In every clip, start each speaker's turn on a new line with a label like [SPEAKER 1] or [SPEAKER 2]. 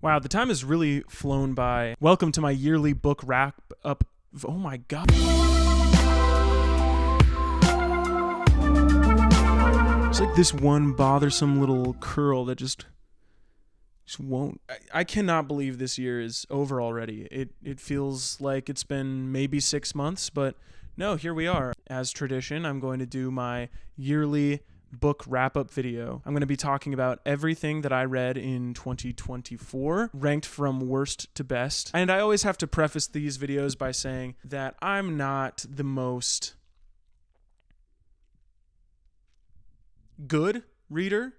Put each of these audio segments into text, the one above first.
[SPEAKER 1] Wow, the time has really flown by. Welcome to my yearly book wrap up. Oh my God. It's like this one bothersome little curl that just won't. I cannot believe this year is over already. It feels like it's been maybe 6 months, but no, here we are. As tradition, I'm going to do my yearly book wrap-up video. I'm going to be talking about everything that I read in 2024, ranked from worst to best. And I always have to preface these videos by saying that I'm not the most good reader.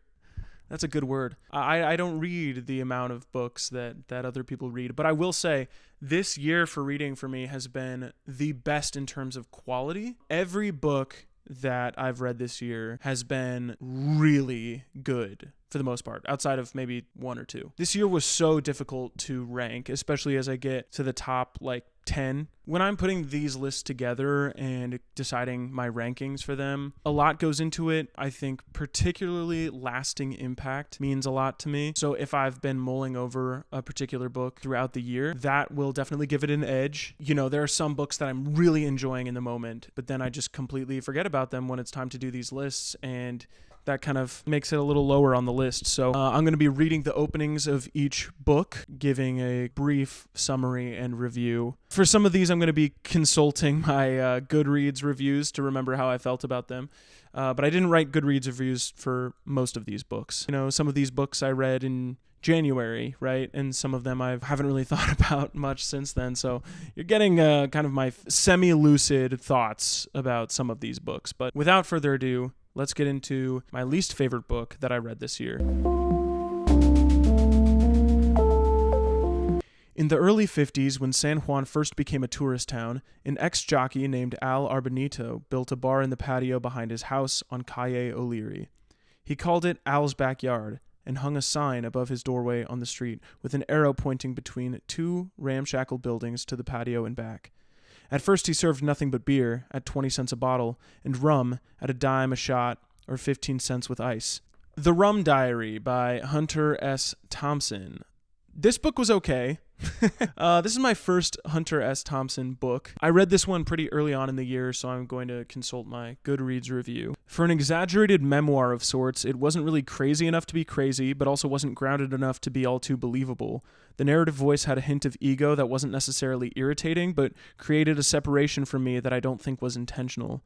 [SPEAKER 1] That's a good word. I don't read the amount of books that other people read, but I will say this year for reading for me has been the best in terms of quality. Every book that I've read this year has been really good for the most part, outside of maybe one or two. This year was so difficult to rank, especially as I get to the top 10. When I'm putting these lists together and deciding my rankings for them, a lot goes into it. I think particularly lasting impact means a lot to me. So if I've been mulling over a particular book throughout the year, that will definitely give it an edge. You know, there are some books that I'm really enjoying in the moment, but then I just completely forget about them when it's time to do these lists, and that kind of makes it a little lower on the list. So I'm going to be reading the openings of each book, giving a brief summary and review. For some of these, I'm going to be consulting my Goodreads reviews to remember how I felt about them. But I didn't write Goodreads reviews for most of these books. You know, some of these books I read in January, right? And some of them I haven't really thought about much since then. So you're getting kind of my semi-lucid thoughts about some of these books. But without further ado, let's get into my least favorite book that I read this year. In the early 50s, when San Juan first became a tourist town, an ex-jockey named Al Arbenito built a bar in the patio behind his house on Calle O'Leary. He called it Al's Backyard and hung a sign above his doorway on the street with an arrow pointing between two ramshackle buildings to the patio and back. At first, he served nothing but beer at 20 cents a bottle and rum at a dime a shot or 15 cents with ice. The Rum Diary by Hunter S. Thompson. This book was okay. This is my first Hunter S. Thompson book. I read this one pretty early on in the year, so I'm going to consult my Goodreads review. For an exaggerated memoir of sorts, it wasn't really crazy enough to be crazy, but also wasn't grounded enough to be all too believable. The narrative voice had a hint of ego that wasn't necessarily irritating, but created a separation from me that I don't think was intentional.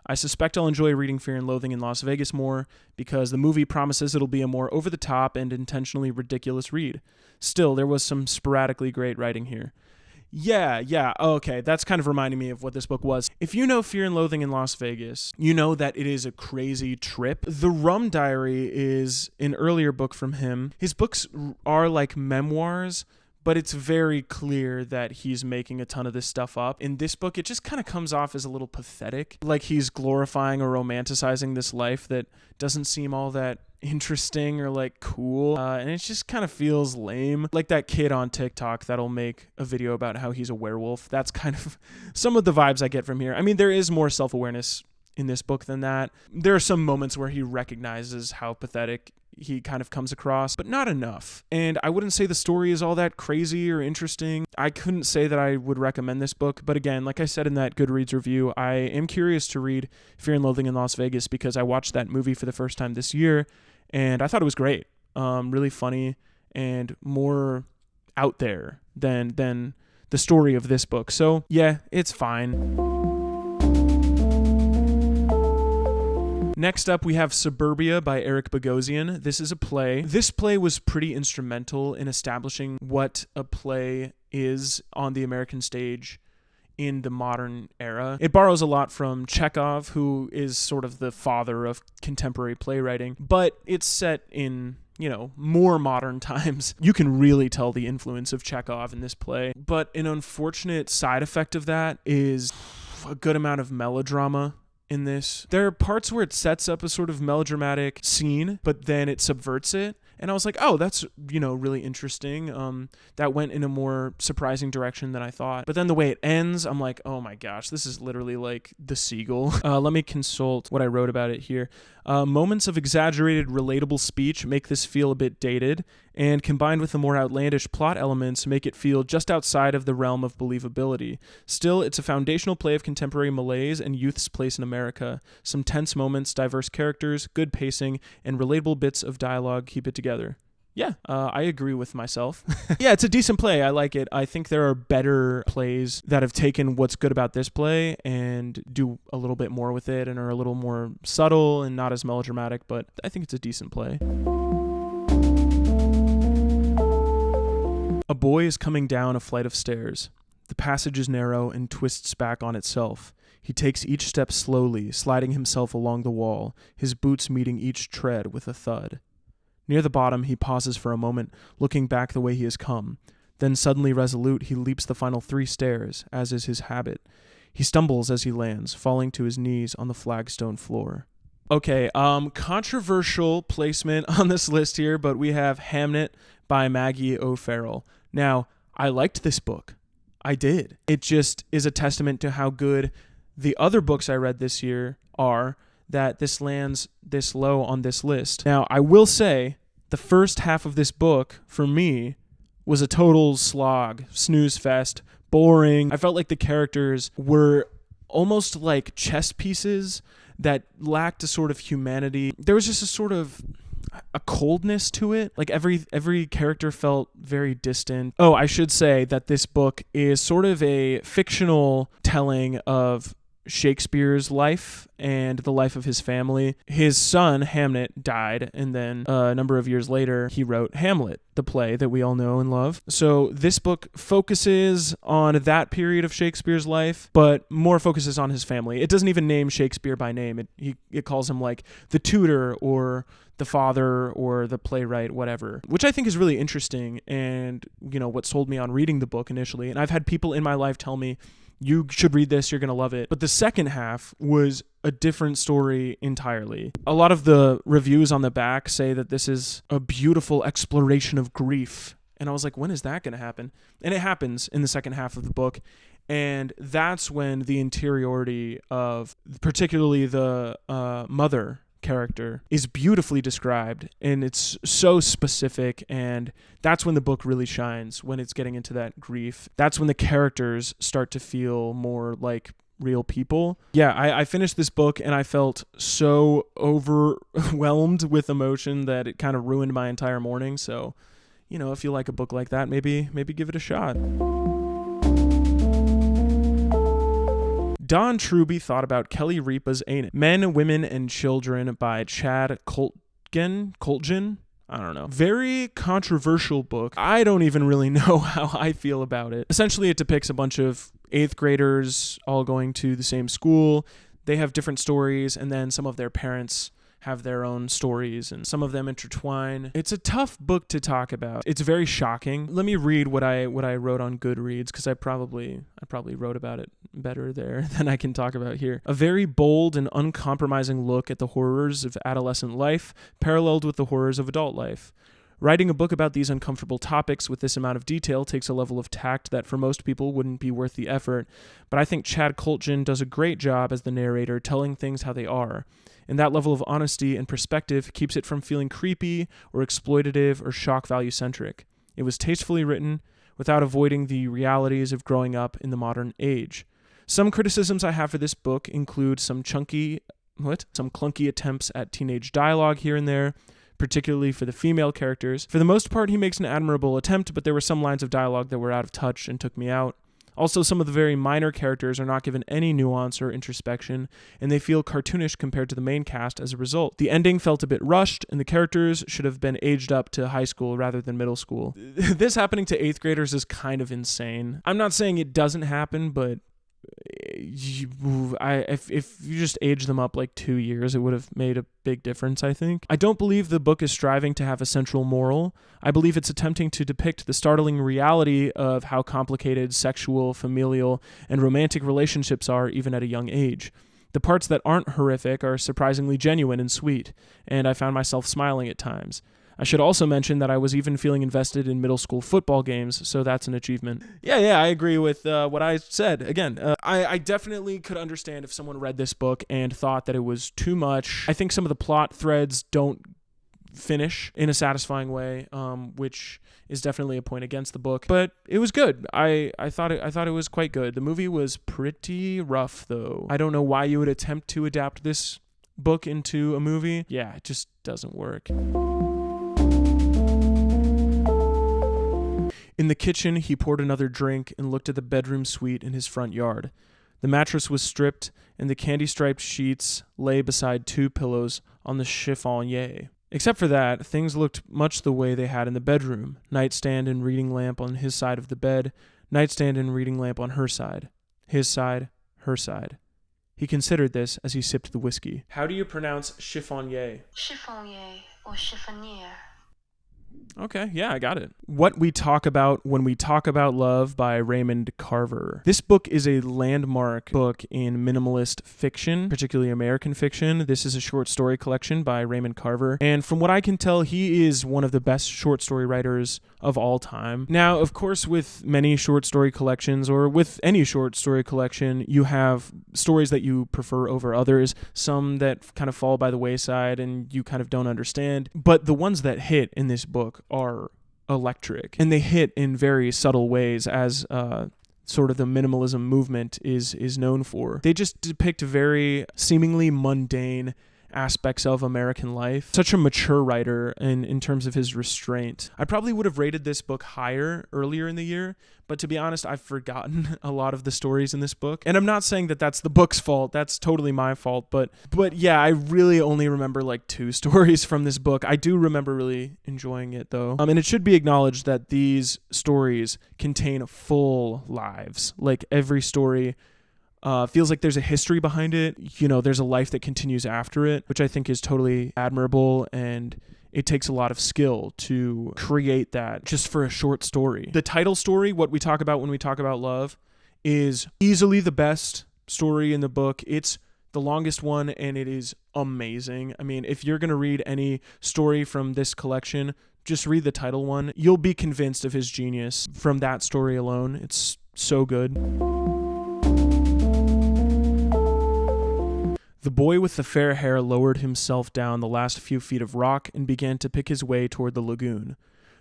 [SPEAKER 1] I suspect I'll enjoy reading Fear and Loathing in Las Vegas more because the movie promises it'll be a more over-the-top and intentionally ridiculous read. Still, there was some sporadically great writing here. Yeah, okay, that's kind of reminding me of what this book was. If you know Fear and Loathing in Las Vegas, you know that it is a crazy trip. The Rum Diary is an earlier book from him. His books are like memoirs, but it's very clear that he's making a ton of this stuff up. In this book, it just kind of comes off as a little pathetic, like he's glorifying or romanticizing this life that doesn't seem all that interesting or cool, and it just kind of feels lame. Like that kid on TikTok that'll make a video about how he's a werewolf. That's kind of some of the vibes I get from here. I mean, there is more self-awareness in this book than that. There are some moments where he recognizes how pathetic he kind of comes across, but not enough. And I wouldn't say the story is all that crazy or interesting. I couldn't say that I would recommend this book, but again, like I said in that Goodreads review, I am curious to read Fear and Loathing in Las Vegas because I watched that movie for the first time this year, and I thought it was great. Really funny and more out there than the story of this book. So yeah, it's fine. Next up, we have Suburbia by Eric Bogosian. This is a play. This play was pretty instrumental in establishing what a play is on the American stage in the modern era. It borrows a lot from Chekhov, who is sort of the father of contemporary playwriting, but it's set in, more modern times. You can really tell the influence of Chekhov in this play, but an unfortunate side effect of that is a good amount of melodrama in this. There are parts where it sets up a sort of melodramatic scene, but then it subverts it, And I was like, oh, that's, really interesting. That went in a more surprising direction than I thought. But then the way it ends, I'm like, oh my gosh, this is literally like The Seagull. Let me consult what I wrote about it here. Moments of exaggerated, relatable speech make this feel a bit dated, and combined with the more outlandish plot elements make it feel just outside of the realm of believability. Still, it's a foundational play of contemporary malaise and youth's place in America. Some tense moments, diverse characters, good pacing, and relatable bits of dialogue keep it together. Yeah, I agree with myself. Yeah, it's a decent play. I like it. I think there are better plays that have taken what's good about this play and do a little bit more with it and are a little more subtle and not as melodramatic, but I think it's a decent play. A boy is coming down a flight of stairs. The passage is narrow and twists back on itself. He takes each step slowly, sliding himself along the wall, his boots meeting each tread with a thud. Near the bottom, he pauses for a moment, looking back the way he has come. Then, suddenly resolute, he leaps the final 3 stairs, as is his habit. He stumbles as he lands, falling to his knees on the flagstone floor. Okay, controversial placement on this list here, but we have Hamnet by Maggie O'Farrell. Now, I liked this book. I did. It just is a testament to how good the other books I read this year are, that this lands this low on this list. Now, I will say, the first half of this book, for me, was a total slog, snooze fest, boring. I felt like the characters were almost like chess pieces that lacked a sort of humanity. There was just a sort of a coldness to it. Like every character felt very distant. Oh, I should say that this book is sort of a fictional telling of Shakespeare's life and the life of his family. His son, Hamnet, died, and then a number of years later, he wrote Hamlet, the play that we all know and love. So this book focuses on that period of Shakespeare's life, but more focuses on his family. It doesn't even name Shakespeare by name. It calls him like the tutor or the father or the playwright, whatever, which I think is really interesting and, what sold me on reading the book initially. And I've had people in my life tell me, you should read this, you're going to love it. But the second half was a different story entirely. A lot of the reviews on the back say that this is a beautiful exploration of grief. And I was like, when is that going to happen? And it happens in the second half of the book. And that's when the interiority of particularly the mother character is beautifully described, and it's so specific, and that's when the book really shines, when it's getting into that grief. That's when the characters start to feel more like real people. Yeah, I finished this book and I felt so overwhelmed with emotion that it kind of ruined my entire morning. So, if you like a book like that, maybe give it a shot. Don Truby thought about Kelly Ripa's Ain't It? Men, Women, and Children by Chad Coltgen. I don't know. Very controversial book. I don't even really know how I feel about it. Essentially, it depicts a bunch of 8th graders all going to the same school. They have different stories, and then some of their parents have their own stories, and some of them intertwine. It's a tough book to talk about. It's very shocking. Let me read what I wrote on Goodreads, because I probably wrote about it better there than I can talk about here. A very bold and uncompromising look at the horrors of adolescent life, paralleled with the horrors of adult life. Writing a book about these uncomfortable topics with this amount of detail takes a level of tact that for most people wouldn't be worth the effort, but I think Chad Coltgen does a great job as the narrator telling things how they are. And that level of honesty and perspective keeps it from feeling creepy or exploitative or shock value centric. It was tastefully written without avoiding the realities of growing up in the modern age. Some criticisms I have for this book include some clunky attempts at teenage dialogue here and there, particularly for the female characters. For the most part, he makes an admirable attempt, but there were some lines of dialogue that were out of touch and took me out. Also, some of the very minor characters are not given any nuance or introspection, and they feel cartoonish compared to the main cast as a result. The ending felt a bit rushed, and the characters should have been aged up to high school rather than middle school. This happening to 8th graders is kind of insane. I'm not saying it doesn't happen, but if you just age them up like 2 years, it would have made a big difference, I think. I don't believe the book is striving to have a central moral. I believe it's attempting to depict the startling reality of how complicated sexual, familial, and romantic relationships are even at a young age. The parts that aren't horrific are surprisingly genuine and sweet, and I found myself smiling at times. I should also mention that I was even feeling invested in middle school football games, so that's an achievement. Yeah, I agree with what I said. Again, I definitely could understand if someone read this book and thought that it was too much. I think some of the plot threads don't finish in a satisfying way, which is definitely a point against the book, but it was good. I thought it was quite good. The movie was pretty rough, though. I don't know why you would attempt to adapt this book into a movie. Yeah, it just doesn't work. In the kitchen, he poured another drink and looked at the bedroom suite in his front yard. The mattress was stripped, and the candy-striped sheets lay beside 2 pillows on the chiffonier. Except for that, things looked much the way they had in the bedroom. Nightstand and reading lamp on his side of the bed, nightstand and reading lamp on her side. His side, her side. He considered this as he sipped the whiskey. How do you pronounce chiffonier?
[SPEAKER 2] Chiffonier or chiffonier.
[SPEAKER 1] Okay, yeah, I got it. What We Talk About When We Talk About Love by Raymond Carver. This book is a landmark book in minimalist fiction, particularly American fiction. This is a short story collection by Raymond Carver, and from what I can tell, he is one of the best short story writers of all time. Now, of course, with many short story collections, or with any short story collection, you have stories that you prefer over others, some that kind of fall by the wayside and you kind of don't understand, but the ones that hit in this book are electric, and they hit in very subtle ways, as sort of the minimalism movement is known for. They just depict very seemingly mundane aspects of American life. Such a mature writer in terms of his restraint. I probably would have rated this book higher earlier in the year, but to be honest, I've forgotten a lot of the stories in this book. And I'm not saying that that's the book's fault. That's totally my fault. But yeah, I really only remember like 2 stories from this book. I do remember really enjoying it, though. And it should be acknowledged that these stories contain full lives. Like, every story feels like there's a history behind it. You know, there's a life that continues after it, which I think is totally admirable, and it takes a lot of skill to create that just for a short story. The title story, What We Talk About When We Talk About Love, is easily the best story in the book. It's the longest one, and it is amazing. I mean, if you're going to read any story from this collection, just read the title one. You'll be convinced of his genius from that story alone. It's so good. The boy with the fair hair lowered himself down the last few feet of rock and began to pick his way toward the lagoon.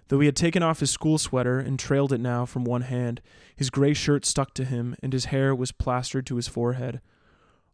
[SPEAKER 1] Though he had taken off his school sweater and trailed it now from one hand, his gray shirt stuck to him, and his hair was plastered to his forehead.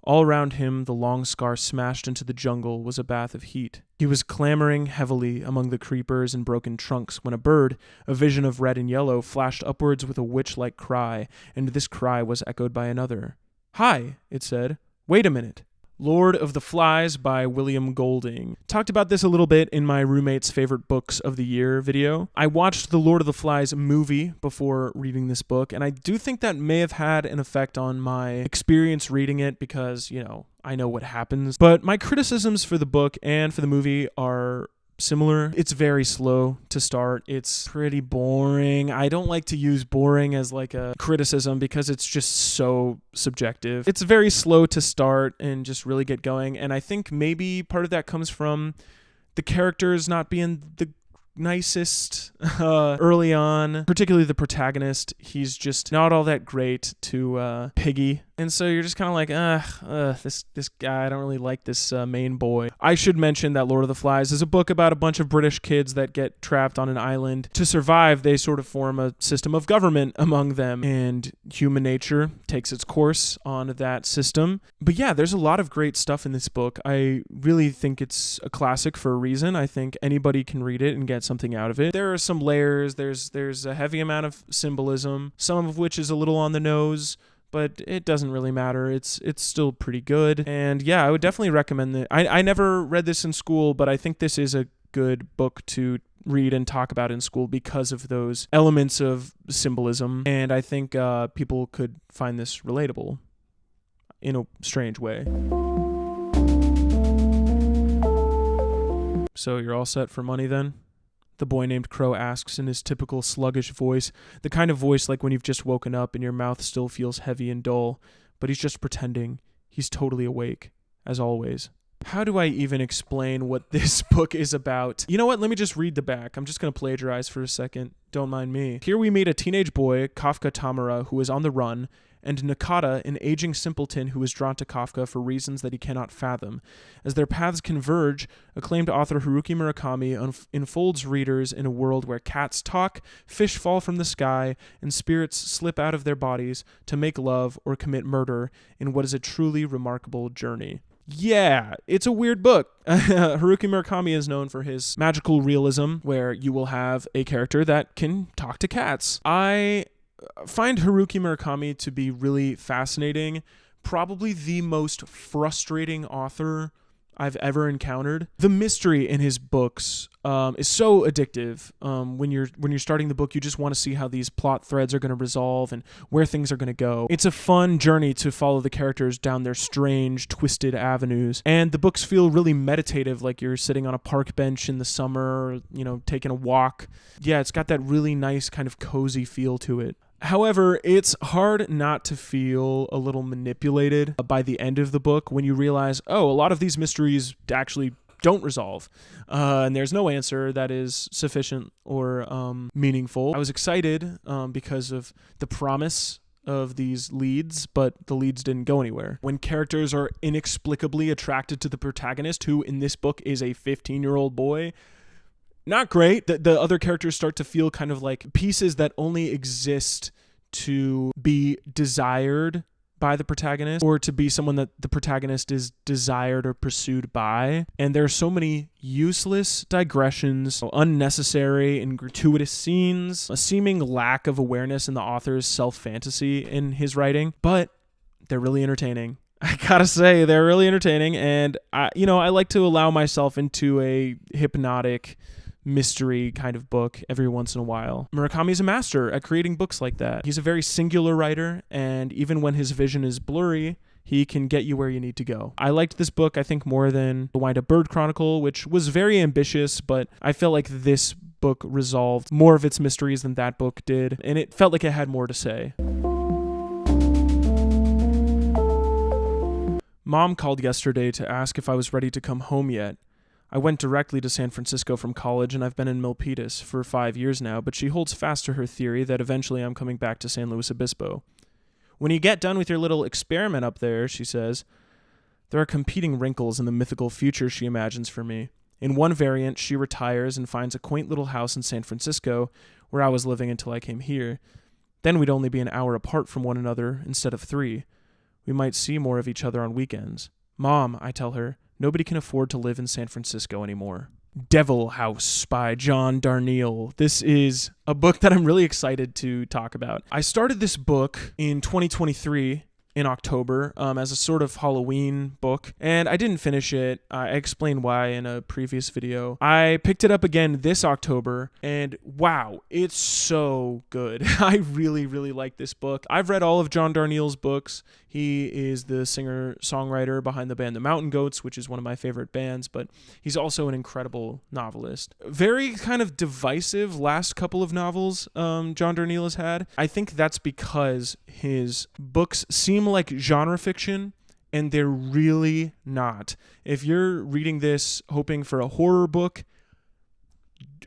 [SPEAKER 1] All around him, the long scar smashed into the jungle was a bath of heat. He was clambering heavily among the creepers and broken trunks when a bird, a vision of red and yellow, flashed upwards with a witch-like cry, and this cry was echoed by another. "Hi," it said. "Wait a minute." Lord of the Flies by William Golding. Talked about this a little bit in my roommate's favorite books of the year video. I watched the Lord of the Flies movie before reading this book, and I do think that may have had an effect on my experience reading it because, you know, I know what happens. But my criticisms for the book and for the movie are similar. It's very slow to start. It's pretty boring. I don't like to use boring as like a criticism because it's just so subjective. It's very slow to start and just really get going. And I think maybe part of that comes from the characters not being the nicest early on, particularly the protagonist. He's just not all that great to Piggy. And so you're just kind of like, this guy, I don't really like this main boy. I should mention that Lord of the Flies is a book about a bunch of British kids that get trapped on an island. To survive, they sort of form a system of government among them, and human nature takes its course on that system. But yeah, there's a lot of great stuff in this book. I really think it's a classic for a reason. I think anybody can read it and get something out of it. There are some layers. There's a heavy amount of symbolism, some of which is a little on the nose, but it doesn't really matter. It's still pretty good. And yeah, I would definitely recommend it. I never read this in school, but I think this is a good book to read and talk about in school because of those elements of symbolism. And I think people could find this relatable in a strange way. So you're all set for money then? The boy named Crow asks in his typical sluggish voice, the kind of voice like when you've just woken up and your mouth still feels heavy and dull, but he's just pretending. He's totally awake, as always. How do I even explain what this book is about? You know what? Let me just read the back. I'm just going to plagiarize for a second. Don't mind me. Here we meet a teenage boy, Kafka Tamara, who is on the run, and Nakata, an aging simpleton who is drawn to Kafka for reasons that he cannot fathom. As their paths converge, acclaimed author Haruki Murakami enfolds readers in a world where cats talk, fish fall from the sky, and spirits slip out of their bodies to make love or commit murder in what is a truly remarkable journey. Yeah, it's a weird book. Haruki Murakami is known for his magical realism, where you will have a character that can talk to cats. I find Haruki Murakami to be really fascinating, probably the most frustrating author I've ever encountered. The mystery in his books is so addictive. When you're starting the book, you just want to see how these plot threads are going to resolve and where things are going to go. It's a fun journey to follow the characters down their strange, twisted avenues. And the books feel really meditative, like you're sitting on a park bench in the summer, taking a walk. Yeah, it's got that really nice kind of cozy feel to it. However, it's hard not to feel a little manipulated by the end of the book when you realize, a lot of these mysteries actually don't resolve, and there's no answer that is sufficient or meaningful. I was excited because of the promise of these leads, but the leads didn't go anywhere. When characters are inexplicably attracted to the protagonist, who in this book is a 15-year-old boy, not great. The other characters start to feel kind of like pieces that only exist to be desired by the protagonist, or to be someone that the protagonist is desired or pursued by. And there are so many useless digressions, unnecessary and gratuitous scenes, a seeming lack of awareness in the author's self-fantasy in his writing, but they're really entertaining. I gotta say, they're really entertaining, and I like to allow myself into a hypnotic mystery kind of book every once in a while. Murakami's a master at creating books like that. He's a very singular writer, and even when his vision is blurry, he can get you where you need to go. I liked this book, I think, more than The Wind Up Bird Chronicle, which was very ambitious, but I felt like this book resolved more of its mysteries than that book did, and it felt like it had more to say. Mom called yesterday to ask if I was ready to come home yet. I went directly to San Francisco from college, and I've been in Milpitas for 5 years now, but she holds fast to her theory that eventually I'm coming back to San Luis Obispo. When you get done with your little experiment up there, she says, there are competing wrinkles in the mythical future she imagines for me. In one variant, she retires and finds a quaint little house in San Francisco, where I was living until I came here. Then we'd only be an hour apart from one another instead of 3. We might see more of each other on weekends. Mom, I tell her, nobody can afford to live in San Francisco anymore. Devil House by John Darnielle. This is a book that I'm really excited to talk about. I started this book in 2023 in October as a sort of Halloween book, and I didn't finish it. I explained why in a previous video. I picked it up again this October, and wow, it's so good. I really, really like this book. I've read all of John Darnielle's books. He is the singer-songwriter behind the band The Mountain Goats, which is one of my favorite bands, but he's also an incredible novelist. Very kind of divisive last couple of novels John Darnielle has had. I think that's because his books seem like genre fiction, and they're really not. If you're reading this hoping for a horror book,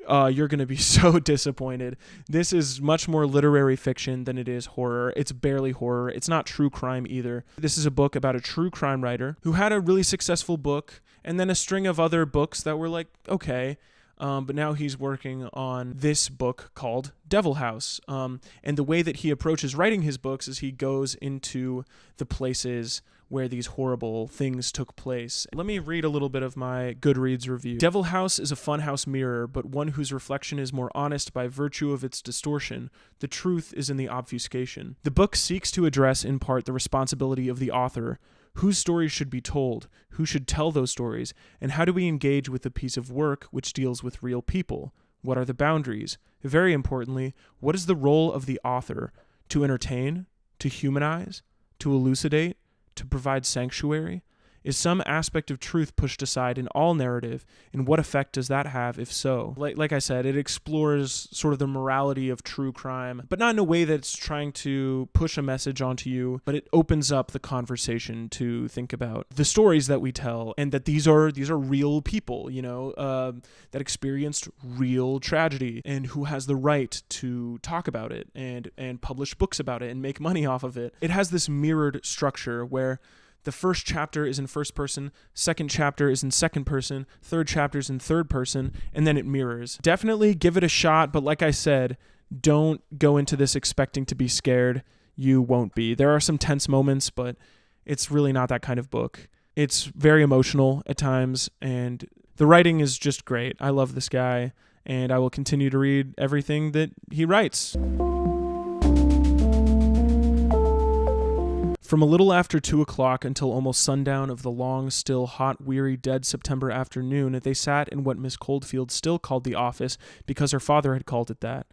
[SPEAKER 1] you're going to be so disappointed. This is much more literary fiction than it is horror. It's barely horror. It's not true crime either. This is a book about a true crime writer who had a really successful book and then a string of other books that were like, okay. But now he's working on this book called Devil House. And the way that he approaches writing his books is he goes into the places where these horrible things took place. Let me read a little bit of my Goodreads review. Devil House is a funhouse mirror, but one whose reflection is more honest by virtue of its distortion. The truth is in the obfuscation. The book seeks to address in part the responsibility of the author. Whose stories should be told? Who should tell those stories? And how do we engage with a piece of work which deals with real people? What are the boundaries? Very importantly, what is the role of the author? To entertain? To humanize? To elucidate? To provide sanctuary? Is some aspect of truth pushed aside in all narrative, and what effect does that have if so? Like I said, it explores sort of the morality of true crime, but not in a way that's trying to push a message onto you, but it opens up the conversation to think about the stories that we tell, and that these are real people, that experienced real tragedy, and who has the right to talk about it and publish books about it and make money off of it. It has this mirrored structure where the first chapter is in first person, second chapter is in second person, third chapter is in third person, and then it mirrors. Definitely give it a shot, but like I said, don't go into this expecting to be scared. You won't be. There are some tense moments, but it's really not that kind of book. It's very emotional at times, and the writing is just great. I love this guy, and I will continue to read everything that he writes. From a little after 2 o'clock until almost sundown of the long, still, hot, weary, dead September afternoon, they sat in what Miss Coldfield still called the office because her father had called it that.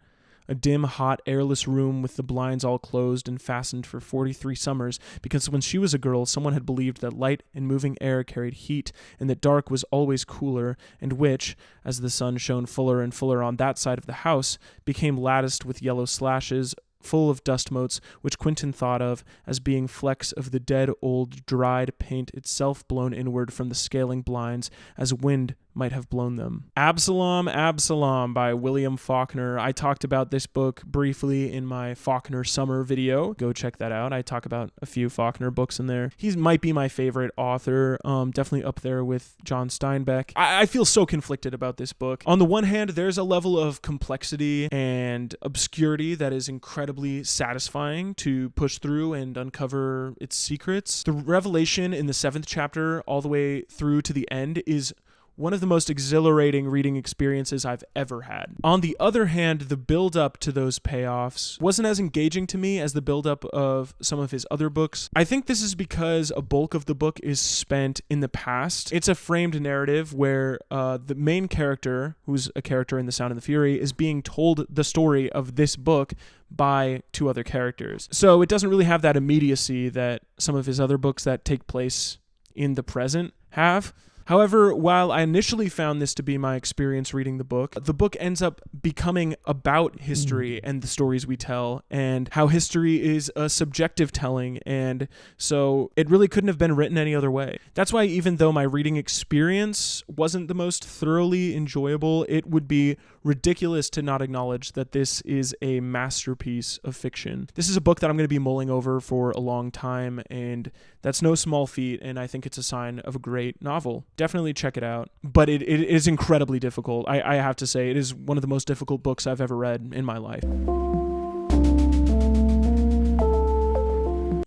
[SPEAKER 1] A dim, hot, airless room with the blinds all closed and fastened for 43 summers, because when she was a girl, someone had believed that light and moving air carried heat, and that dark was always cooler, and which, as the sun shone fuller and fuller on that side of the house, became latticed with yellow slashes, full of dust motes, which Quentin thought of as being flecks of the dead old dried paint itself blown inward from the scaling blinds as wind might have blown them. Absalom, Absalom by William Faulkner. I talked about this book briefly in my Faulkner summer video. Go check that out. I talk about a few Faulkner books in there. He might be my favorite author, definitely up there with John Steinbeck. I feel so conflicted about this book. On the one hand, there's a level of complexity and obscurity that is incredibly satisfying to push through and uncover its secrets. The revelation in the 7th chapter all the way through to the end is one of the most exhilarating reading experiences I've ever had. On the other hand, the build-up to those payoffs wasn't as engaging to me as the build-up of some of his other books. I think this is because a bulk of the book is spent in the past. It's a framed narrative where the main character, who's a character in The Sound and the Fury, is being told the story of this book by 2 other characters. So it doesn't really have that immediacy that some of his other books that take place in the present have. However, while I initially found this to be my experience reading the book ends up becoming about history and the stories we tell, and how history is a subjective telling, and so it really couldn't have been written any other way. That's why even though my reading experience wasn't the most thoroughly enjoyable, it would be ridiculous to not acknowledge that this is a masterpiece of fiction. This is a book that I'm going to be mulling over for a long time, and that's no small feat, and I think it's a sign of a great novel. Definitely check it out. But it is incredibly difficult. I have to say, it is one of the most difficult books I've ever read in my life.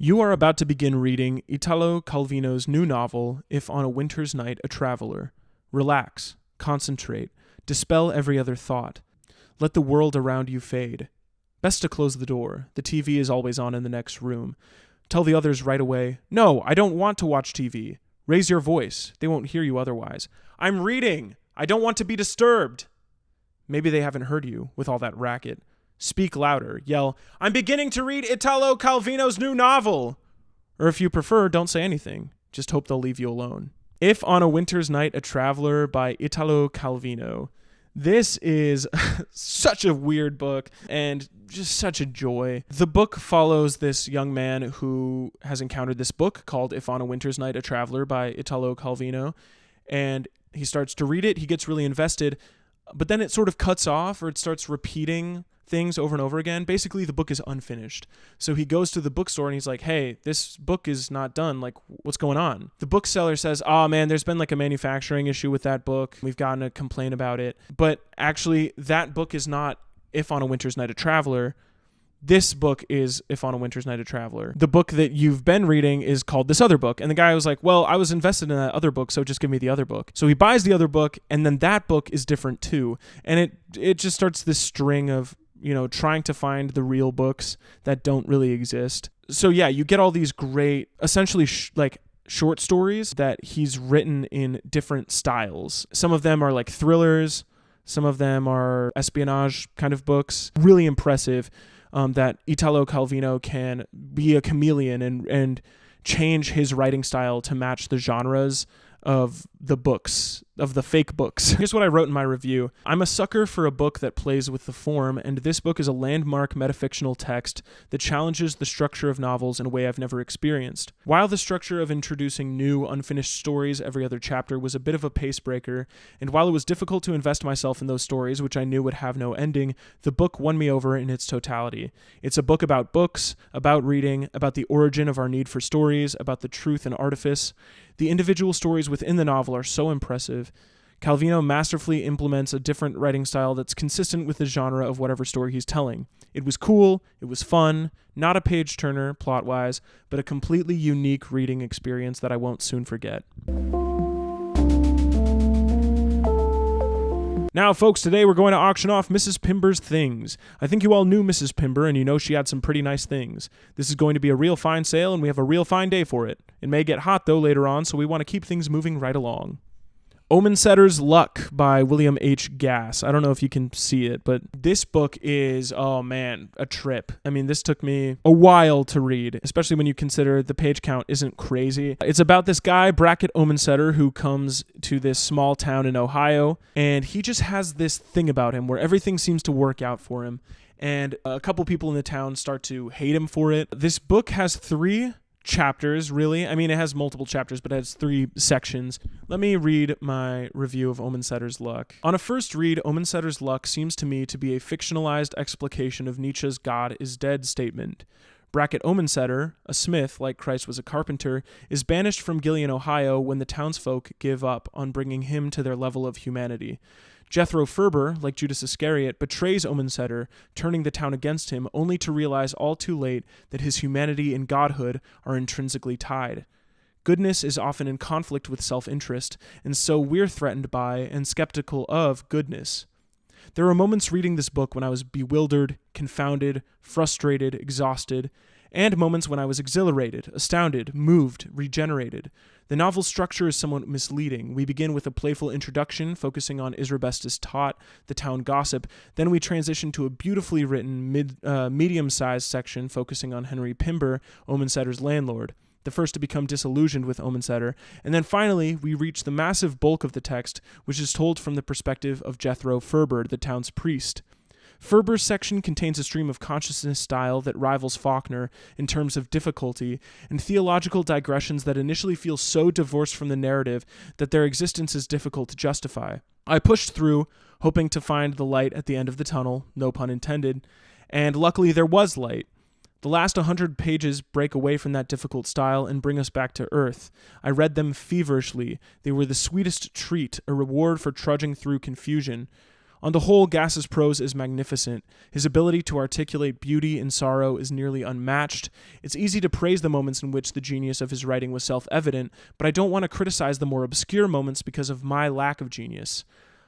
[SPEAKER 1] You are about to begin reading Italo Calvino's new novel, If on a Winter's Night a Traveler. Relax, concentrate, dispel every other thought. Let the world around you fade. Best to close the door. The TV is always on in the next room. Tell the others right away, "No, I don't want to watch TV." Raise your voice. They won't hear you otherwise. "I'm reading. I don't want to be disturbed." Maybe they haven't heard you with all that racket. Speak louder. Yell, "I'm beginning to read Italo Calvino's new novel." Or if you prefer, don't say anything. Just hope they'll leave you alone. If on a Winter's Night a Traveler by Italo Calvino. This is such a weird book and just such a joy. The book follows this young man who has encountered this book called If on a Winter's Night a Traveler by Italo Calvino, and he starts to read it. He gets really invested, but then it sort of cuts off, or it starts repeating things over and over again. Basically, the book is unfinished. So he goes to the bookstore and he's like, "Hey, this book is not done. Like, what's going on?" The bookseller says, "Oh man, there's been like a manufacturing issue with that book. We've gotten a complaint about it." But actually, that book is not If on a Winter's Night a Traveler. This book is If on a Winter's Night a Traveler. The book that you've been reading is called this other book. And the guy was like, "Well, I was invested in that other book, so just give me the other book." So he buys the other book, and then that book is different too. And it just starts this string of, trying to find the real books that don't really exist. So yeah, you get all these great, essentially short stories that he's written in different styles. Some of them are like thrillers. Some of them are espionage kind of books. Really impressive that Italo Calvino can be a chameleon and change his writing style to match the genres of the books, of the fake books. Here's what I wrote in my review. I'm a sucker for a book that plays with the form, and this book is a landmark metafictional text that challenges the structure of novels in a way I've never experienced. While the structure of introducing new, unfinished stories every other chapter was a bit of a pace breaker, and while it was difficult to invest myself in those stories, which I knew would have no ending, the book won me over in its totality. It's a book about books, about reading, about the origin of our need for stories, about the truth and artifice. The individual stories within the novel are so impressive. Calvino masterfully implements a different writing style that's consistent with the genre of whatever story he's telling. It was cool, it was fun, not a page-turner plot-wise, but a completely unique reading experience that I won't soon forget. Now, folks, today we're going to auction off Mrs. Pimber's things. I think you all knew Mrs. Pimber, and you know she had some pretty nice things. This is going to be a real fine sale, and we have a real fine day for it. It may get hot, though, later on, so we want to keep things moving right along. Omen Setter's Luck by William H. Gass. I don't know if you can see it, but this book is, oh man, a trip. I mean, this took me a while to read, especially when you consider the page count isn't crazy. It's about this guy, Brackett Omen Setter, who comes to this small town in Ohio, and he just has this thing about him where everything seems to work out for him, and a couple people in the town start to hate him for it. This book has 3 chapters, really. I mean, it has multiple chapters, but it has 3 sections. Let me read my review of Omen Setter's Luck. On a first read, Omen Setter's Luck seems to me to be a fictionalized explication of Nietzsche's God is dead statement. Brackett Omen Setter, a smith like Christ was a carpenter, is banished from Gillian, Ohio when the townsfolk give up on bringing him to their level of humanity. Jethro Ferber, like Judas Iscariot, betrays Omen Setter, turning the town against him, only to realize all too late that his humanity and godhood are intrinsically tied. Goodness is often in conflict with self-interest, and so we're threatened by and skeptical of goodness. There are moments reading this book when I was bewildered, confounded, frustrated, exhausted, and moments when I was exhilarated, astounded, moved, regenerated. The novel's structure is somewhat misleading. We begin with a playful introduction focusing on Isrebestus Tott, the town gossip. Then we transition to a beautifully written medium-sized section focusing on Henry Pimber, Omen Setter's landlord, the first to become disillusioned with Omen Setter. And then finally, we reach the massive bulk of the text, which is told from the perspective of Jethro Ferber, the town's priest. Ferber's section contains a stream of consciousness style that rivals Faulkner in terms of difficulty, and theological digressions that initially feel so divorced from the narrative that their existence is difficult to justify. I pushed through, hoping to find the light at the end of the tunnel, no pun intended, and luckily there was light. The last 100 pages break away from that difficult style and bring us back to earth. I read them feverishly. They were the sweetest treat, a reward for trudging through confusion. On the whole, Gass's prose is magnificent. His ability to articulate beauty and sorrow is nearly unmatched. It's easy to praise the moments in which the genius of his writing was self-evident, but I don't want to criticize the more obscure moments because of my lack of genius.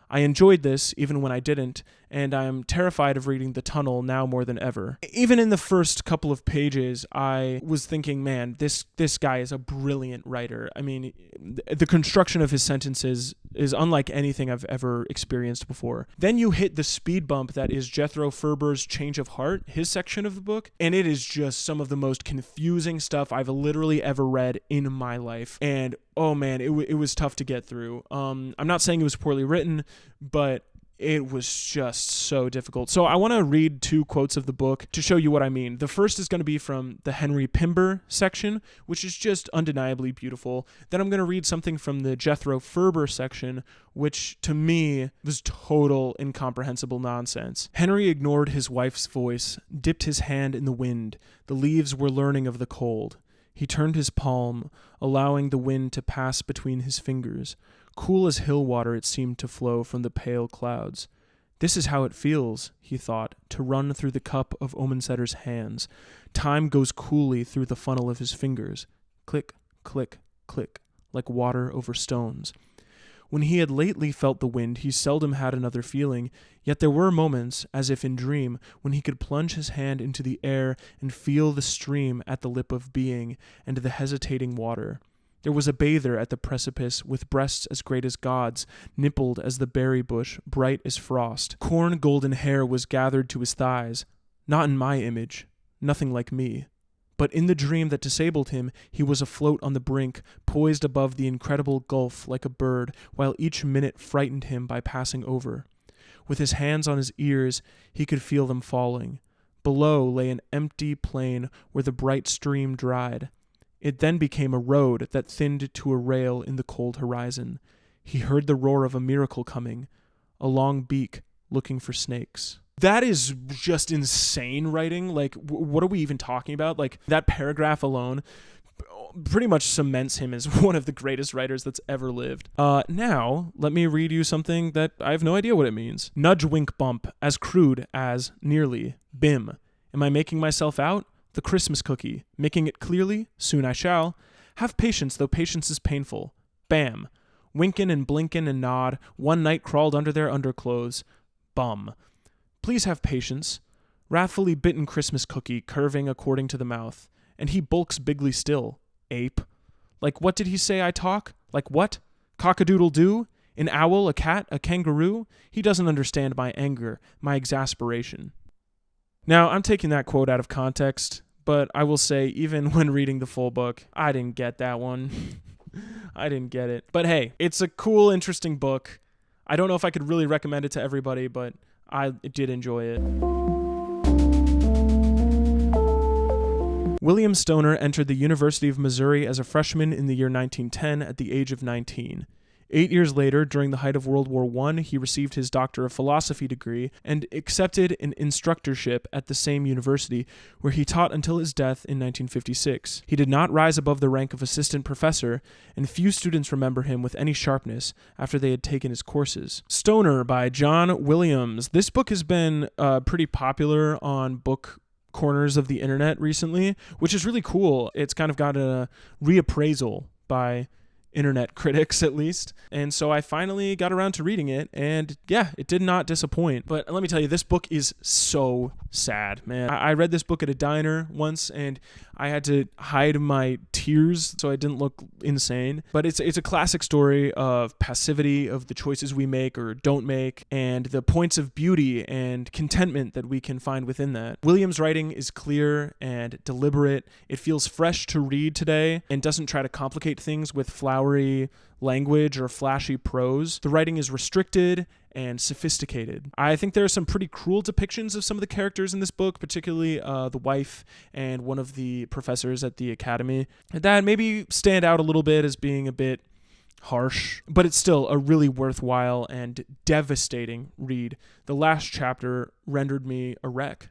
[SPEAKER 1] I enjoyed this, even when I didn't, and I am terrified of reading The Tunnel now more than ever. Even in the first couple of pages, I was thinking, man, this guy is a brilliant writer. I mean, the construction of his sentences is unlike anything I've ever experienced before. Then you hit the speed bump that is Jethro Ferber's Change of Heart, his section of the book, and it is just some of the most confusing stuff I've literally ever read in my life. And oh man, it was tough to get through. I'm not saying it was poorly written, but it was just so difficult. So I want to read 2 quotes of the book to show you what I mean. The first is going to be from the Henry Pimber section, which is just undeniably beautiful. Then I'm going to read something from the Jethro Ferber section, which to me was total incomprehensible nonsense. Henry ignored his wife's voice, dipped his hand in the wind. The leaves were learning of the cold. He turned his palm, allowing the wind to pass between his fingers. Cool as hill water it seemed to flow from the pale clouds. This is how it feels, he thought, to run through the cup of Omen Setter's hands. Time goes coolly through the funnel of his fingers. Click, click, click, like water over stones. When he had lately felt the wind, he seldom had another feeling, yet there were moments, as if in dream, when he could plunge his hand into the air and feel the stream at the lip of being and the hesitating water. There was a bather at the precipice with breasts as great as God's, nippled as the berry bush, bright as frost. Corn golden hair was gathered to his thighs. Not in my image, nothing like me. But in the dream that disabled him, he was afloat on the brink, poised above the incredible gulf like a bird, while each minute frightened him by passing over. With his hands on his ears, he could feel them falling. Below lay an empty plain where the bright stream dried. It then became a road that thinned to a rail in the cold horizon. He heard the roar of a miracle coming, a long beak looking for snakes. That is just insane writing. Like, what are we even talking about? Like, that paragraph alone pretty much cements him as one of the greatest writers that's ever lived. Now, let me read you something that I have no idea what it means. Nudge, wink, bump, as crude as, nearly, bim. Am I making myself out? The Christmas cookie. Making it clearly? Soon I shall. Have patience, though patience is painful. Bam. Winkin' and blinkin' and nod. One night crawled under their underclothes. Bum. Please have patience. Wrathfully bitten Christmas cookie, curving according to the mouth. And he bulks bigly still. Ape. Like what did he say I talk? Like what? Cock-a-doodle-doo? An owl, a cat, a kangaroo? He doesn't understand my anger, my exasperation. Now, I'm taking that quote out of context, but I will say, even when reading the full book, I didn't get that one. I didn't get it. But hey, it's a cool, interesting book. I don't know if I could really recommend it to everybody, but I did enjoy it. William Stoner entered the University of Missouri as a freshman in the year 1910 at the age of 19. 8 years later, during the height of World War I, he received his Doctor of Philosophy degree and accepted an instructorship at the same university, where he taught until his death in 1956. He did not rise above the rank of assistant professor, and few students remember him with any sharpness after they had taken his courses. Stoner by John Williams. This book has been pretty popular on book corners of the internet recently, which is really cool. It's kind of got a reappraisal by internet critics, at least. And so I finally got around to reading it, and yeah, it did not disappoint. But let me tell you, this book is so sad, man. I read this book at a diner once, and I had to hide my tears so I didn't look insane. But it's a classic story of passivity, of the choices we make or don't make, and the points of beauty and contentment that we can find within that. William's writing is clear and deliberate. It feels fresh to read today and doesn't try to complicate things with flowery language or flashy prose. The writing is restricted and sophisticated. I think there are some pretty cruel depictions of some of the characters in this book, particularly the wife and one of the professors at the academy, that maybe stand out a little bit as being a bit harsh, but it's still a really worthwhile and devastating read. The last chapter rendered me a wreck.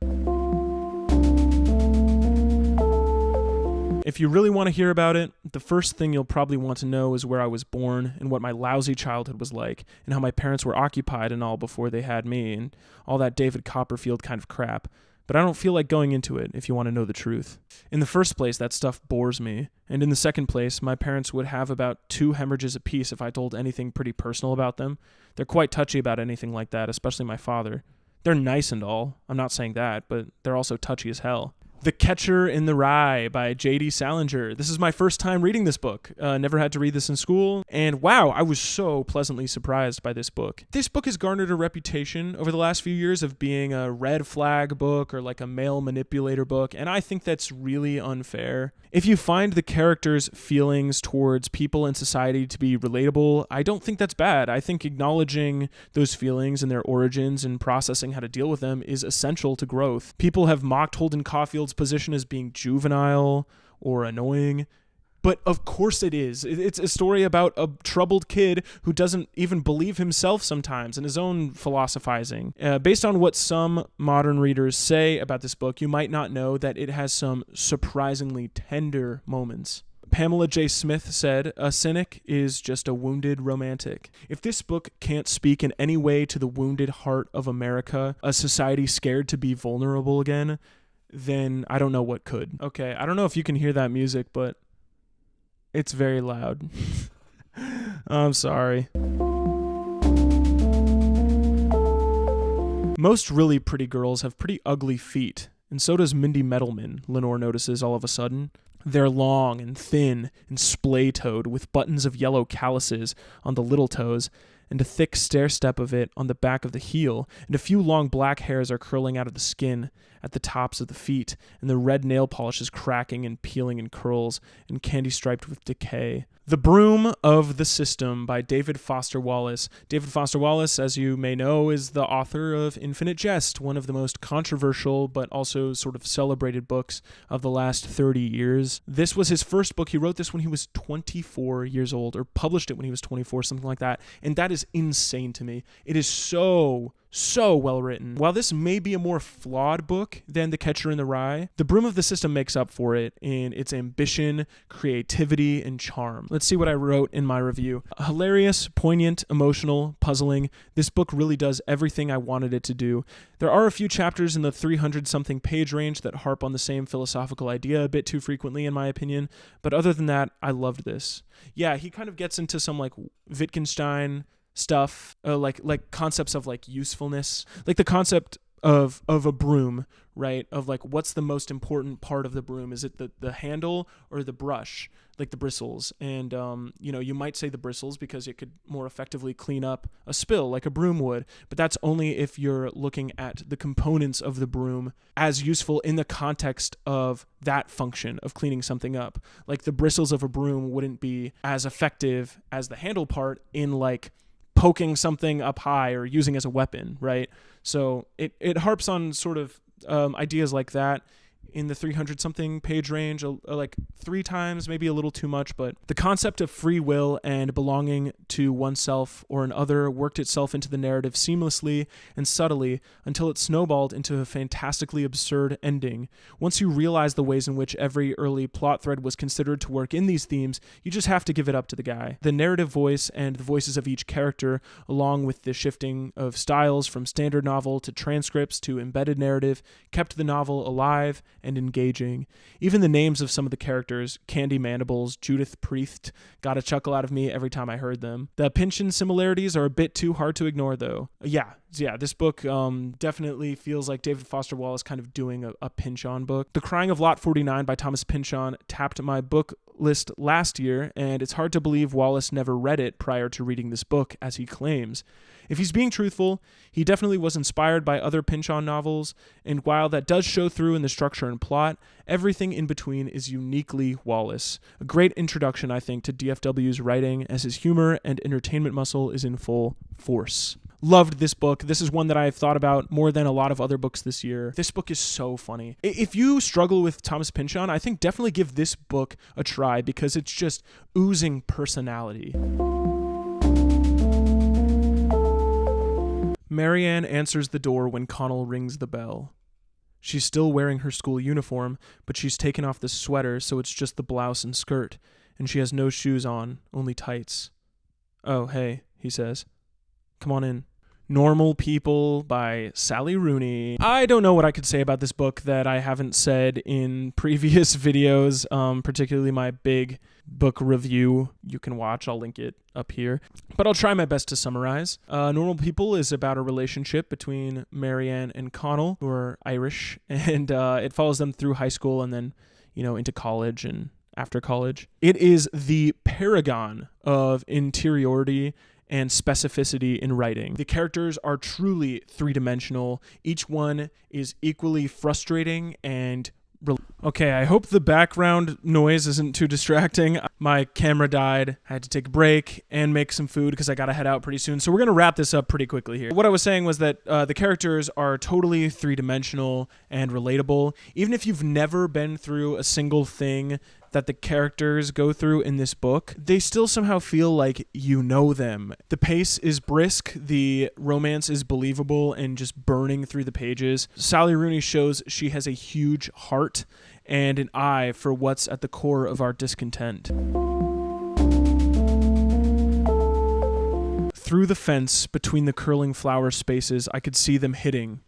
[SPEAKER 1] If you really want to hear about it, the first thing you'll probably want to know is where I was born and what my lousy childhood was like and how my parents were occupied and all before they had me and all that David Copperfield kind of crap. But I don't feel like going into it if you want to know the truth. In the first place, that stuff bores me. And in the second place, my parents would have about 2 hemorrhages apiece if I told anything pretty personal about them. They're quite touchy about anything like that, especially my father. They're nice and all, I'm not saying that, but they're also touchy as hell. The Catcher in the Rye by J.D. Salinger. This is my first time reading this book. Never had to read this in school. And wow, I was so pleasantly surprised by this book. This book has garnered a reputation over the last few years of being a red flag book or like a male manipulator book, and I think that's really unfair. If you find the characters' feelings towards people in society to be relatable, I don't think that's bad. I think acknowledging those feelings and their origins and processing how to deal with them is essential to growth. People have mocked Holden Caulfield's position as being juvenile or annoying, but of course it is. It's a story about a troubled kid who doesn't even believe himself sometimes and his own philosophizing. Based on what some modern readers say about this book, you might not know that it has some surprisingly tender moments. Pamela J. Smith said, "A cynic is just a wounded romantic." If this book can't speak in any way to the wounded heart of America, a society scared to be vulnerable again, then I don't know what could. Okay, I don't know if you can hear that music, but it's very loud. I'm sorry. Most really pretty girls have pretty ugly feet, and so does Mindy Metalman, Lenore notices all of a sudden. They're long and thin and splay-toed with buttons of yellow calluses on the little toes, and a thick stair-step of it on the back of the heel, and a few long black hairs are curling out of the skin at the tops of the feet, and the red nail polish is cracking and peeling in curls and candy-striped with decay. The Broom of the System by David Foster Wallace. David Foster Wallace, as you may know, is the author of Infinite Jest, one of the most controversial but also sort of celebrated books of the last 30 years. This was his first book. He wrote this when he was 24 years old, or published it when he was 24, something like that. And that is insane to me. It is so well written. While this may be a more flawed book than The Catcher in the Rye, The Broom of the System makes up for it in its ambition, creativity, and charm. Let's see what I wrote in my review. Hilarious, poignant, emotional, puzzling. This book really does everything I wanted it to do. There are a few chapters in the 300-something page range that harp on the same philosophical idea a bit too frequently, in my opinion, but other than that, I loved this. Yeah, he kind of gets into some like Wittgenstein stuff, like concepts of like usefulness, like the concept of a broom, right? Of like, what's the most important part of the broom? Is it the handle or the brush, like the bristles? And you might say the bristles because it could more effectively clean up a spill like a broom would, but that's only if you're looking at the components of the broom as useful in the context of that function of cleaning something up. Like the bristles of a broom wouldn't be as effective as the handle part in like poking something up high or using as a weapon, right? So it harps on sort of ideas like that in the 300-something page range, like 3 times, maybe a little too much, but the concept of free will and belonging to oneself or another worked itself into the narrative seamlessly and subtly until it snowballed into a fantastically absurd ending. Once you realize the ways in which every early plot thread was considered to work in these themes, you just have to give it up to the guy. The narrative voice and the voices of each character, along with the shifting of styles from standard novel to transcripts to embedded narrative, kept the novel alive and engaging. Even the names of some of the characters, Candy Mandibles, Judith Priest, got a chuckle out of me every time I heard them. The Pynchon similarities are a bit too hard to ignore, though. Yeah, this book definitely feels like David Foster Wallace kind of doing a Pynchon book. The Crying of Lot 49 by Thomas Pynchon tapped my book list last year, and it's hard to believe Wallace never read it prior to reading this book, as he claims. If he's being truthful, he definitely was inspired by other Pynchon novels, and while that does show through in the structure and plot, everything in between is uniquely Wallace. A great introduction, I think, to DFW's writing, as his humor and entertainment muscle is in full force. Loved this book. This is one that I've thought about more than a lot of other books this year. This book is so funny. If you struggle with Thomas Pynchon, I think definitely give this book a try because it's just oozing personality. Marianne answers the door when Connell rings the bell. She's still wearing her school uniform, but she's taken off the sweater, so it's just the blouse and skirt, and she has no shoes on, only tights. "Oh, hey," he says. "Come on in." Normal People by Sally Rooney. I don't know what I could say about this book that I haven't said in previous videos, particularly my big book review you can watch. I'll link it up here. But I'll try my best to summarize. Normal People is about a relationship between Marianne and Connell, who are Irish, and it follows them through high school and then, into college and after college. It is the paragon of interiority and specificity in writing. The characters are truly three-dimensional. Each one is equally frustrating and okay, I hope the background noise isn't too distracting. My camera died. I had to take a break and make some food because I gotta head out pretty soon. So we're gonna wrap this up pretty quickly here. What I was saying was that the characters are totally three-dimensional and relatable. Even if you've never been through a single thing that the characters go through in this book, they still somehow feel like you know them. The pace is brisk, the romance is believable and just burning through the pages. Sally Rooney shows she has a huge heart and an eye for what's at the core of our discontent. Through the fence between the curling flower spaces, I could see them hitting.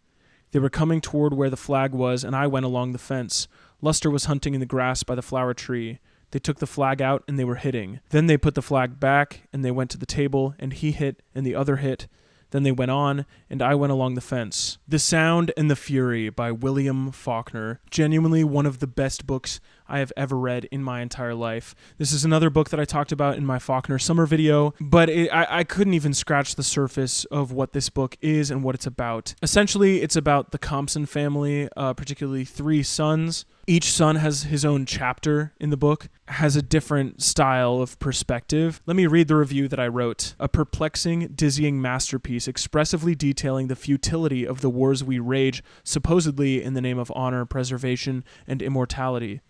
[SPEAKER 1] They were coming toward where the flag was, and I went along the fence. Luster was hunting in the grass by the flower tree. They took the flag out, and they were hitting. Then they put the flag back, and they went to the table, and he hit, and the other hit. Then they went on, and I went along the fence. The Sound and the Fury by William Faulkner. Genuinely one of the best books I have ever read in my entire life. This is another book that I talked about in my Faulkner summer video, but I couldn't even scratch the surface of what this book is and what it's about. Essentially, it's about the Compson family, particularly 3 sons. Each son has his own chapter in the book, has a different style of perspective. Let me read the review that I wrote. A perplexing, dizzying masterpiece expressively detailing the futility of the wars we wage, supposedly in the name of honor, preservation, and immortality.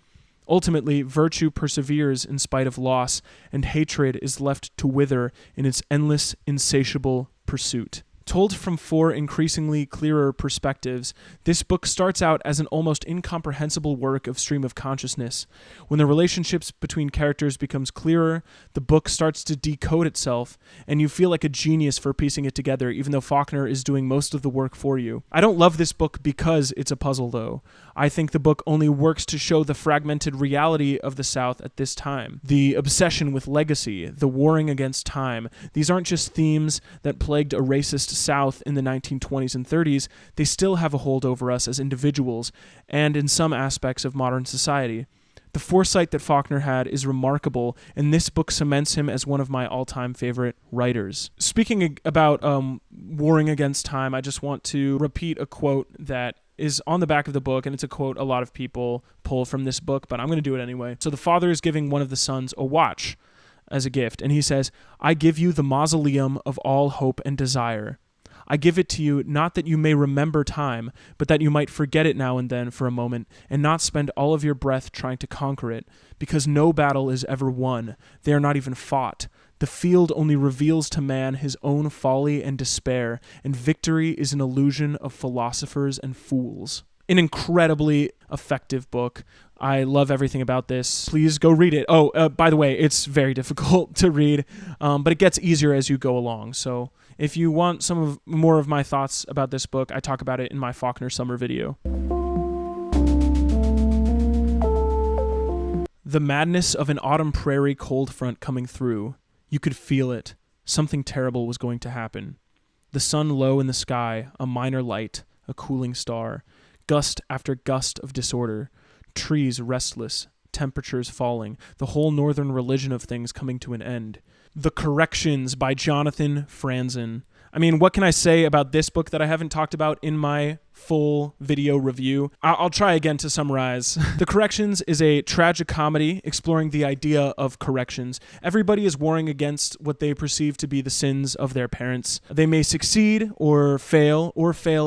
[SPEAKER 1] Ultimately, virtue perseveres in spite of loss, and hatred is left to wither in its endless, insatiable pursuit. Told from 4 increasingly clearer perspectives, this book starts out as an almost incomprehensible work of stream of consciousness. When the relationships between characters becomes clearer, the book starts to decode itself, and you feel like a genius for piecing it together, even though Faulkner is doing most of the work for you. I don't love this book because it's a puzzle, though. I think the book only works to show the fragmented reality of the South at this time. The obsession with legacy, the warring against time, these aren't just themes that plagued a racist South in the 1920s and 30s, they still have a hold over us as individuals and in some aspects of modern society. The foresight that Faulkner had is remarkable, and this book cements him as one of my all-time favorite writers. Speaking about warring against time, I just want to repeat a quote that is on the back of the book, and it's a quote a lot of people pull from this book, but I'm going to do it anyway. So the father is giving one of the sons a watch as a gift, and he says, "I give you the mausoleum of all hope and desire. I give it to you not that you may remember time, but that you might forget it now and then for a moment, and not spend all of your breath trying to conquer it, because no battle is ever won. They are not even fought. The field only reveals to man his own folly and despair, and victory is an illusion of philosophers and fools." An incredibly effective book. I love everything about this. Please go read it. Oh, by the way, it's very difficult to read, but it gets easier as you go along. So if you want more of my thoughts about this book, I talk about it in my Faulkner summer video. The madness of an autumn prairie cold front coming through. You could feel it. Something terrible was going to happen. The sun low in the sky, a minor light, a cooling star. Gust after gust of disorder. Trees restless, temperatures falling, the whole northern religion of things coming to an end. The Corrections by Jonathan Franzen. I mean, what can I say about this book that I haven't talked about in my full video review? I'll try again to summarize. The Corrections is a tragic comedy exploring the idea of corrections. Everybody is warring against what they perceive to be the sins of their parents. They may succeed or fail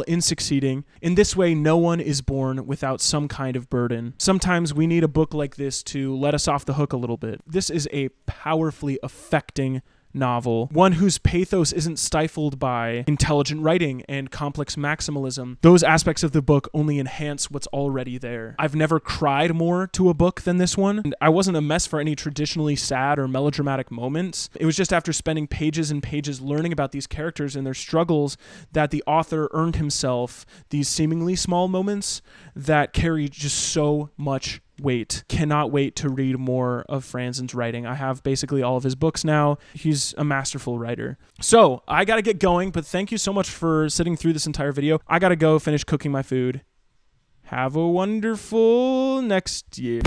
[SPEAKER 1] in succeeding. In this way, no one is born without some kind of burden. Sometimes we need a book like this to let us off the hook a little bit. This is a powerfully affecting novel, one whose pathos isn't stifled by intelligent writing and complex maximalism. Those aspects of the book only enhance what's already there. I've never cried more to a book than this one, and I wasn't a mess for any traditionally sad or melodramatic moments. It was just after spending pages and pages learning about these characters and their struggles that the author earned himself these seemingly small moments that carry just so much weight. Cannot wait to read more of Franzen's writing. I have basically all of his books now. He's a masterful writer. So I gotta get going, but thank you so much for sitting through this entire video. I gotta go finish cooking my food. Have a wonderful next year.